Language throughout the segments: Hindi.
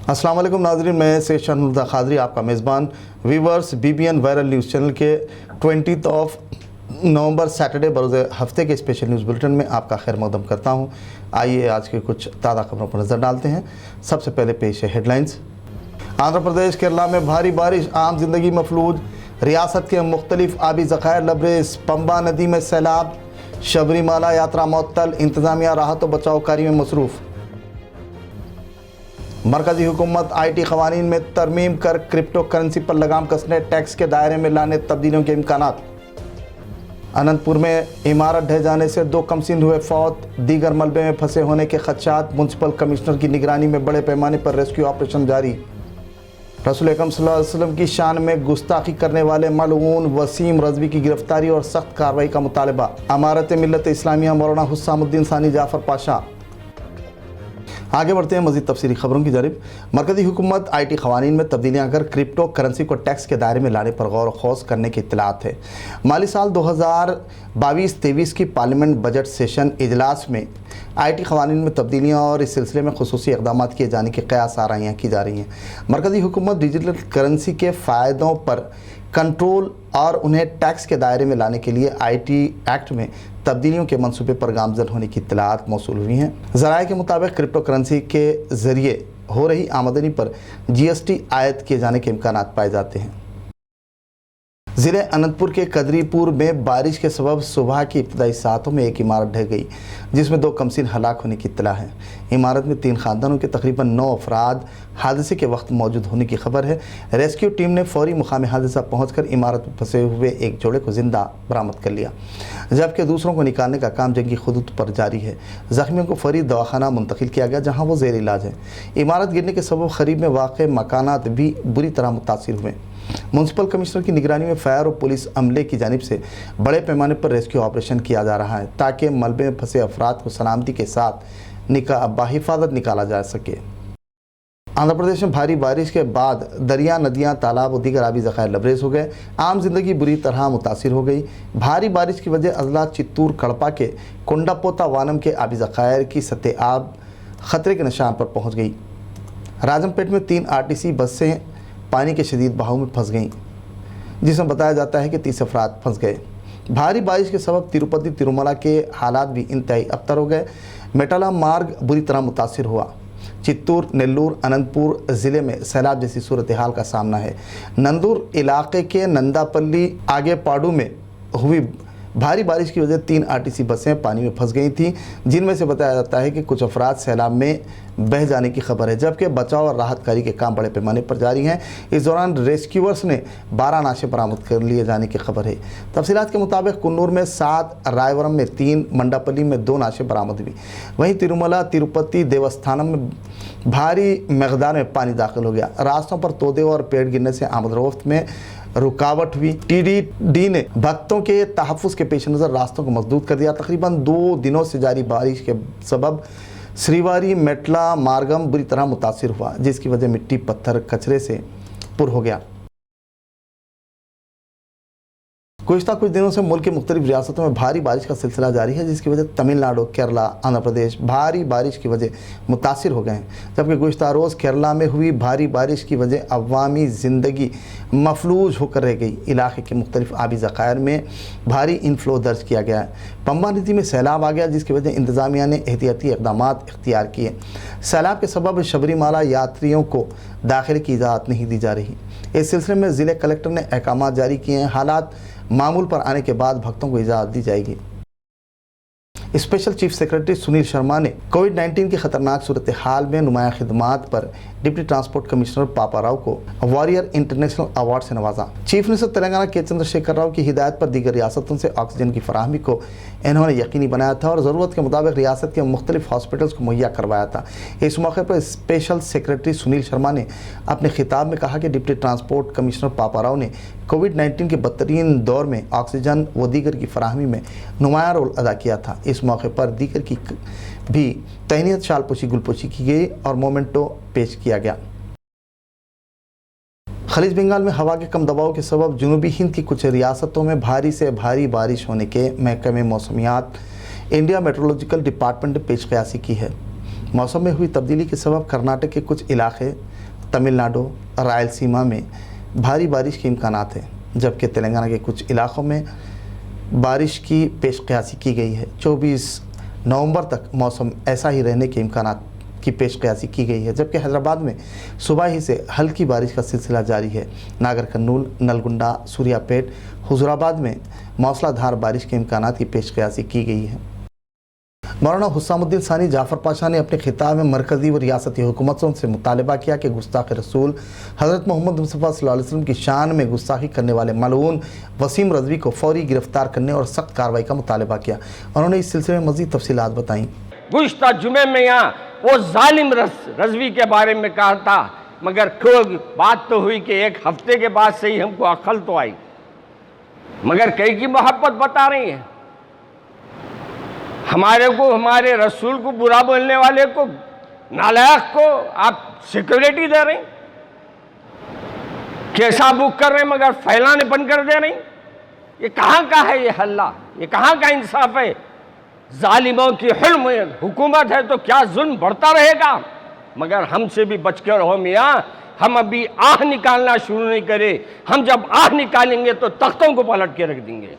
अस्सलाम वालेकुम नाज़रीन, मैं सैयद शाहनूर खादरी आपका मेज़बान viewers BBN viral news channel के 20 नवंबर सैटरडे बरोज़ हफ्ते के स्पेशल न्यूज़ बुलेटिन में आपका खैर मकदम करता हूं। आइए आज के कुछ ताज़ा खबरों पर नज़र डालते हैं। सबसे पहले पेश है हेडलाइंस। आंध्र प्रदेश केरला में भारी बारिश, आम जिंदगी मफलूज। रियासत के मुख्तलिफ आबी ज़खायर लबरेज, पंबा नदी में सैलाब। शबरीमाला यात्रा मुअत्तल, इंतज़ामिया राहत व बचाव कार्य में मसरूफ़। मरकज़ी हुकूमत IT क़वानीन में तरमीम कर क्रिप्टो करेंसी पर लगाम कसने, टैक्स के दायरे में लाने तब्दीलियों के इम्कानात। अनंतपुर में इमारत ढह जाने से 2 कमसिन हुए फौत, दीगर मलबे में फंसे होने के खदशात। म्युनिसिपल कमिश्नर की निगरानी में बड़े पैमाने पर रेस्क्यू ऑपरेशन जारी। रसूल अकरम सल्लल्लाहु अलैहि वसल्लम की शान में गुस्ताखी करने वाले मलऊन वसीम रज़वी की गिरफ्तारी और सख्त कार्रवाई का मुतालबा। अमारत मिल्लत इस्लामिया मौलाना हुस्सामुद्दीन सानी जाफ़र पाशा। आगे बढ़ते हैं मज़ीद तफसीली खबरों की जानिब। मरकज़ी हुकूमत IT क़वानीन में तब्दीलियाँ कर क्रिप्टो करेंसी को टैक्स के दायरे में लाने पर गौर ख़ौस करने की इत्तलात है। माली साल 2022-23 की पार्लियामेंट बजट सेशन इजलास में IT क़वानीन में तब्दीलियाँ और इस सिलसिले में खुसूसी इक़दाम किए जाने की क़यास आराइयाँ की जा रही हैं। मरकज़ी हुकूमत डिजिटल करेंसी के फ़ायदों पर कंट्रोल और उन्हें टैक्स के दायरे में लाने के लिए IT एक्ट में तब्दीलियों के मंसूबे पर गामजन होने की इत्तलात मौसूल हुई हैं। ज़राए के मुताबिक क्रिप्टो करेंसी के ज़रिए हो रही आमदनी पर GST आयद किए जाने के इम्कानात पाए जाते हैं। ज़िले अनंतपुर के कदरीपुर में बारिश के सबब सुबह की इब्तदाई सातों में एक इमारत ढह गई, जिसमें 2 कमसिन हलाक होने की इत्तला है। इमारत में 3 ख़ानदानों के तकरीबन 9 अफराद हादसे के वक्त मौजूद होने की खबर है। रेस्क्यू टीम ने फौरी मुकाम हादसा पहुंचकर इमारत में फंसे हुए एक जोड़े को जिंदा बरामद कर लिया, जबकि दूसरों को निकालने का काम जंगी खुदूत पर जारी है। ज़ख्मियों को फौरी दवाखाना मुंतकिल किया गया, जहाँ वो ज़ेर इलाज है। इमारत गिरने के सबब करीब में वाक़ मकानात भी बुरी तरह मुतासिर हुए। म्युनिसिपल कमिश्नर की निगरानी में फायर और पुलिस अमले की जानिब से बड़े पैमाने पर रेस्क्यू ऑपरेशन किया जा रहा है, ताकि मलबे में फंसे अफराद को सलामती के साथ बाहिफाजत निकाला जा सके। आंध्र प्रदेश में भारी बारिश के बाद दरिया, नदियां, तालाब और दीगर आबी ज़खायर लबरेज हो गए। आम जिंदगी बुरी तरह मुतासिर हो गई। भारी बारिश की वजह अजला चित्तूर कड़पा के कोंडापोता वानम के आबी ज़खायर की सतह आब ख़तरे के निशान पर पहुँच गई। राजमपेट में 3 RTC बसें पानी के शदीद बहाव में फंस गईं, जिसमें बताया जाता है कि 30 अफराद फंस गए। भारी बारिश के सबब तिरुपति तिरुमला के हालात भी इंतहाई अबतर हो गए। मेटाला मार्ग बुरी तरह मुतासिर हुआ। चित्तूर, नेल्लूर, अनंतपुर ज़िले में सैलाब जैसी सूरत हाल का सामना है। नंदूर इलाके के नंदापल्ली आगे पाडू में हुई भारी बारिश की वजह 3 RTC बसें पानी में फंस गई थीं, जिनमें से बताया जाता है कि कुछ अफराद सैलाब में बह जाने की खबर है, जबकि बचाव और राहत कार्य के काम बड़े पैमाने पर जारी हैं। इस दौरान रेस्क्यूअर्स ने 12 नाशे बरामद कर लिए जाने की खबर है। तफसीलात के मुताबिक कुन्नूर में 7, रायवरम में 3, मंडापल्ली में 2 नाशे बरामद हुई। वहीं तिरुमला तिरुपति देवस्थानम में भारी मकदार में पानी दाखिल हो गया। रास्तों पर तोदे और पेड़ गिरने से आमद-ओ-रफ्त में रुकावट हुई। TDD ने भक्तों के तहफ़्फ़ुज़ के पेश नज़र रास्तों को मसदूद कर दिया। तकरीबन 2 दिनों से जारी बारिश के सबब श्रीवारी मेटला मार्गम बुरी तरह मुतासिर हुआ, जिसकी वजह मिट्टी, पत्थर, कचरे से पुर हो गया। गुज़िश्ता कुछ दिनों से मुल्क के मुख्तलिफ रियासतों में भारी बारिश का सिलसिला जारी है, जिसकी वजह तमिलनाडु, केरला, आंध्र प्रदेश भारी बारिश की वजह मुतासिर हो गए हैं। जबकि गुज़िश्ता रोज़ केरला में हुई भारी बारिश की वजह अवामी ज़िंदगी मफलूज होकर रह गई। इलाके के मुख्तलिफ आबी ज़खायर में भारी इनफ्लो दर्ज किया गया है। पंबा नदी में सैलाब आ गया, जिसकी वजह इंतज़ामिया ने एहतियाती इक़दाम इख्तियार किए। सैलाब के सबब शबरीमाला यात्रियों को दाखिले की इजाज़त नहीं दी जा रही। इस सिलसिले में ज़िले कलेक्टर ने अहकाम जारी किए हैं। हालात मामूल पर आने के बाद भक्तों को इजाज़त दी जाएगी। Special chief secretary Sunil Sharma ने कोविड-19 की खतरनाक सूरत हाल में नुमाया खिदमात पर डिप्टी ट्रांसपोर्ट कमिश्नर पापा राव को वॉरियर इंटरनेशनल अवार्ड से नवाजा। चीफ मिनिस्टर तेलंगाना के चंद्रशेखर राव की हिदायत पर दीगर रियासतों से ऑक्सीजन की फराहमी को इन्होंने यकीनी बनाया था और ज़रूरत के मुताबिक रियासत के मुख्तलिफ हॉस्पिटल्स को मुहैया करवाया था। इस मौके पर स्पेशल सेक्रेटरी सुनील शर्मा ने अपने खिताब में कहा कि डिप्टी ट्रांसपोर्ट कमिश्नर पापा राव ने कोविड-19 के बदतरीन दौर में ऑक्सीजन व दीगर की फराहमी में नुमाया रोल अदा किया था। इस मौके पर दीगर की भी तहनीत शालपोशी गुलपोशी की गई और मोमेंटो पेश किया गया। खलीज बंगाल में हवा के कम दबाव के सबब जनूबी हिंद की कुछ रियासतों में भारी से भारी बारिश होने के महकमे मौसमियात इंडिया मेट्रोलॉजिकल डिपार्टमेंट ने पेशकयासी की है। मौसम में हुई तब्दीली के सबब कर्नाटक के कुछ इलाके तमिलनाडु, रायलसीमा में भारी बारिश के इम्कानात हैं, जबकि तेलंगाना के कुछ इलाकों में बारिश की पेशकयासी की गई है। 24 नवंबर तक मौसम ऐसा ही रहने के इम्कानात की पेशकयासी की गई है, जबकि हैदराबाद में सुबह ही से हल्की बारिश का सिलसिला जारी है। नागर कर्नूल, नलगुंडा, सूर्यापेट, हुजूराबाद में मौसलाधार बारिश के इम्कानात की पेशकयासी की गई है। मौलाना हुस्सामुद्दीन सानी जाफ़र पाशा ने अपने खिताब में मरकज़ी व रियासती हुकूमतों से मुतालबा किया कि गुस्ताख़ रसूल हज़रत मोहम्मद मुस्तफ़ा सल्लल्लाहु अलैहि वसल्लम की शान में गुस्ताखी करने वाले मलऊन वसीम रज़वी को फौरी गिरफ्तार करने और सख्त कार्रवाई का मुतालबा किया। उन्होंने इस सिलसिले में मज़ीद तफसीलात बताईं। गुज़श्ता जुमे में यहाँ वो जालिम रज़वी के बारे में कहा था, मगर कोई बात तो हुई कि एक हफ्ते के बाद से ही हमको अक्ल तो आई, मगर कई की मोहब्बत बता रही है। हमारे को, हमारे रसूल को बुरा बोलने वाले को, नालायक को आप सिक्योरिटी दे रहे हैं, कैसा बुक कर रहे हैं, मगर फैलाने बंद कर दे रहे हैं। ये कहाँ का है ये हल्ला, ये कहाँ का इंसाफ है? जालिमों की हुकूमत है तो क्या जुल्म बढ़ता रहेगा? मगर हमसे भी बच कर रहो मियाँ, हम अभी आह निकालना शुरू नहीं करें। हम जब आह निकालेंगे तो तख्तों को पलट के रख देंगे।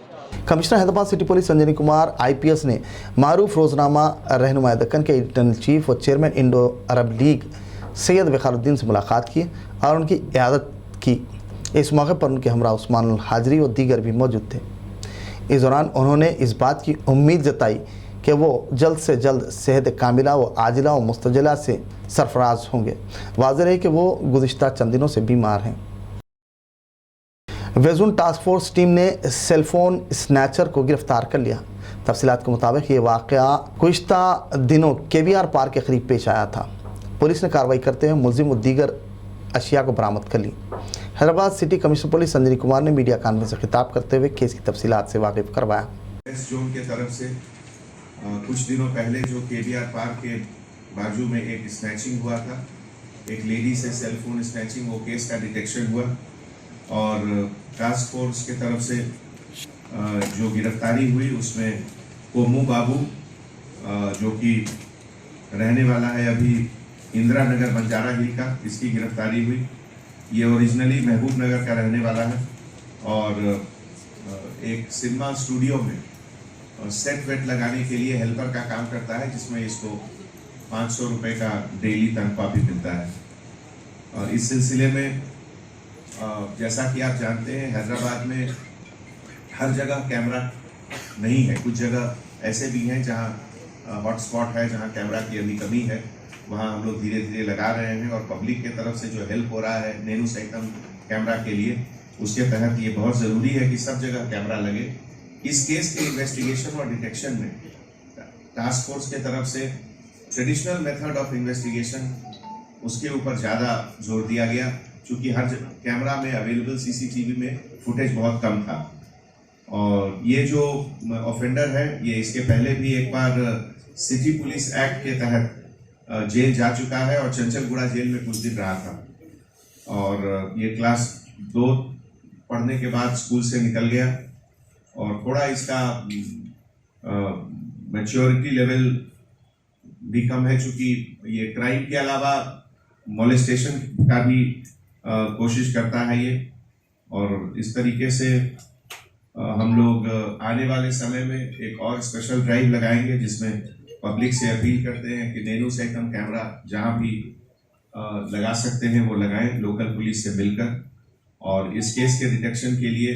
Commissioner Hyderabad city police संजनी Kumar IPS ने मारूफ रोजनामा रहनुमा दक्कन के एडिटोरियल चीफ और चेयरमैन इंडो अरब लीग सैयद वक़ारुद्दीन से मुलाकात की और उनकी इयादत की। इस मौके पर उनके हमरा उस्मान हाजरी और दीगर भी मौजूद थे। इस दौरान उन्होंने इस बात की उम्मीद जताई कि वो जल्द से जल्द सेहत कामिला व आजिला व मुस्तजला से सरफराज होंगे। वाज़ेह है कि वो गुज़िश्ता चंद दिनों से बीमार हैं। वेज़ून टास्क फोर्स टीम ने सेलफोन स्नैचर को गिरफ्तार कर लिया। तफसीलात के मुताबिक ये वाक़या गुज़िश्ता दिनों KBR पार्क के करीब पेश आया था। पुलिस ने कार्रवाई करते हुए मुलजिम और दीगर अशिया को बरामद कर ली। Hyderabad city commissioner police संजनी Kumar ने मीडिया कॉन्फ्रेंस से खिताब करते हुए केस की तफसीलात से वाकिफ करवाया। वेस्ट जोन के तरफ से कुछ दिनों पहले जो KBR पार्क के बाजू में एक स्नैचिंग हुआ था, एक लेडी से सेलफोन स्नैचिंग, वो केस का डिटेक्शन हुआ और टास्क फोर्स के तरफ से जो गिरफ्तारी हुई उसमें कोमू बाबू जो कि रहने वाला है अभी इंदिरा नगर बंजारा हिल का, इसकी गिरफ्तारी हुई। ये ओरिजिनली महबूब नगर का रहने वाला है और एक सिनेमा स्टूडियो में सेट वेट लगाने के लिए हेल्पर का काम करता है, जिसमें इसको 500 रुपये का डेली तनख्वाह भी मिलता है। और इस सिलसिले में जैसा कि आप जानते हैं हैदराबाद में हर जगह कैमरा नहीं है, कुछ जगह ऐसे भी हैं जहां हॉटस्पॉट है, जहां कैमरा की अभी कमी है, वहां हम लोग धीरे धीरे लगा रहे हैं। और पब्लिक के तरफ से जो हेल्प हो रहा है नैनो सैकम कैमरा के लिए, उसके तहत ये बहुत ज़रूरी है कि सब जगह कैमरा लगे। इस केस के इन्वेस्टिगेशन और डिटेक्शन में टास्क फोर्स के तरफ से ट्रेडिशनल मेथड ऑफ इन्वेस्टिगेशन उसके ऊपर ज़्यादा जोर दिया गया, क्योंकि हर कैमरा में अवेलेबल CCTV में फुटेज बहुत कम था। और ये जो ऑफेंडर है ये इसके पहले भी एक बार सिटी पुलिस एक्ट के तहत जेल जा चुका है और चंचलगुड़ा जेल में कुछ दिन रहा था। और ये क्लास 2 पढ़ने के बाद स्कूल से निकल गया और थोड़ा इसका मैच्योरिटी लेवल भी कम है, चूँकि ये क्राइम के अलावा मोलेस्टेशन का भी कोशिश करता है ये। और इस तरीके से हम लोग आने वाले समय में एक और स्पेशल ड्राइव लगाएंगे, जिसमें पब्लिक से अपील करते हैं कि नैनो सैकम कैमरा जहां भी लगा सकते हैं वो लगाएं, लोकल पुलिस से मिलकर। और इस केस के डिटेक्शन के लिए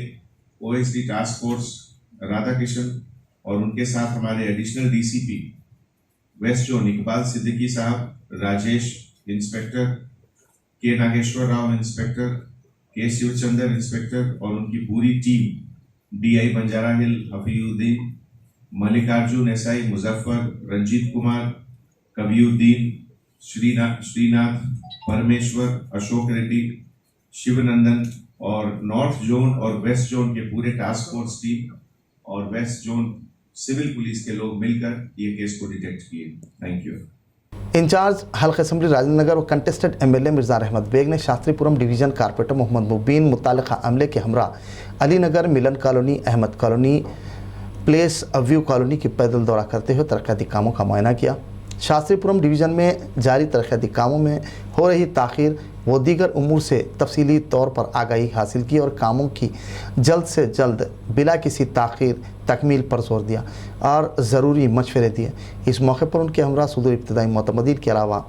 OSD task force Radha Kishan और उनके साथ हमारे additional DCP west zone Iqbal Siddiqui साहब, राजेश इंस्पेक्टर, के नागेश्वर राव इंस्पेक्टर, के शिवचंद्र इंस्पेक्टर और उनकी पूरी टीम, DI बंजारा हिल हफीउद्दीन, मल्लिकार्जुन SI मुजफ्फर, रंजीत कुमार, कबीउद्दीन, श्रीनाथ, परमेश्वर, अशोक रेड्डी, शिवनंदन और नॉर्थ जोन और वेस्ट जोन के पूरे टास्क फोर्स टीम और वेस्ट जोन सिविल पुलिस के लोग मिलकर ये केस को डिटेक्ट किए। Thank you. इंचार्ज हल्का असम्बली राजेंद्र नगर और कंटेस्टेड MLA मिर्जा रहमत बेग ने शास्त्रीपुरम डिवीज़न कारपोरेटर मोहम्मद मुबीन मुतालिका अमले के हमरा अली नगर, मिलन colony, Ahmad colony, place view colony की पैदल दौरा करते हुए तरक्याती कामों का मुआयना किया। शास्त्रीपुरम डिवीज़न में जारी तरक्याती कामों में हो रही ताख़ीर, वो दीगर उमूर से तफसीली तौर पर आगाही हासिल की और कामों की जल्द से जल्द बिला किसी ताख़ीर तकमील पर जोर दिया और ज़रूरी मशवरे दिए। इस मौके पर उनके हमरा सदर इब्तदाई मोतमदीन के अलावा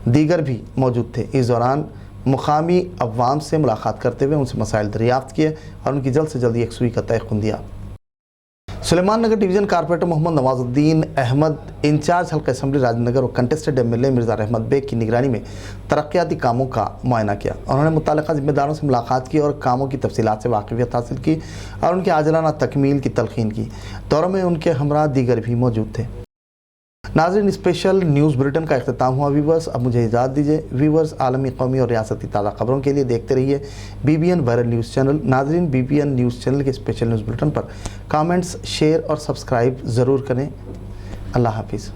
दीगर भी मौजूद थे। इस दौरान मुकामी अवाम से मुलाकात करते हुए उनसे मसाइल दरियाफ्त किए और उनकी जल्द से जल्द यकसुई का तयक़ुन दिया। Suleman Nagar division corporator Mohammed Nawazuddin Ahmed, incharge हल्का असम्बली राजनगर और कंटेस्टेड MLA मिर्ज़ा रहमत बेग की निगरानी में तरक्याती कामों का मुआयना किया। उन्होंने मुतल्लिक़ा ज़िम्मेदारों से मुलाकात की और कामों की तफसीलात से वाक़िफ़ियत हासिल की और उनके आजलाना तकमील की तलक़ीन की। दौरे में उनके हमरा दीगर भी मौजूद थे। नाज़रीन, स्पेशल न्यूज़ बुलेटिन का इख्तिताम हुआ। व्यूवर्स, अब मुझे इजाज़त दीजिए। व्यूवर्स, आलमी, कौमी और रियासती ताज़ा खबरों के लिए देखते रहिए BBN वायरल न्यूज़ चैनल। नाज़रीन, BBN न्यूज़ चैनल के स्पेशल न्यूज़ बुलेटिन पर कमेंट्स, शेयर और सब्सक्राइब ज़रूर करें। अल्लाह हाफिज़।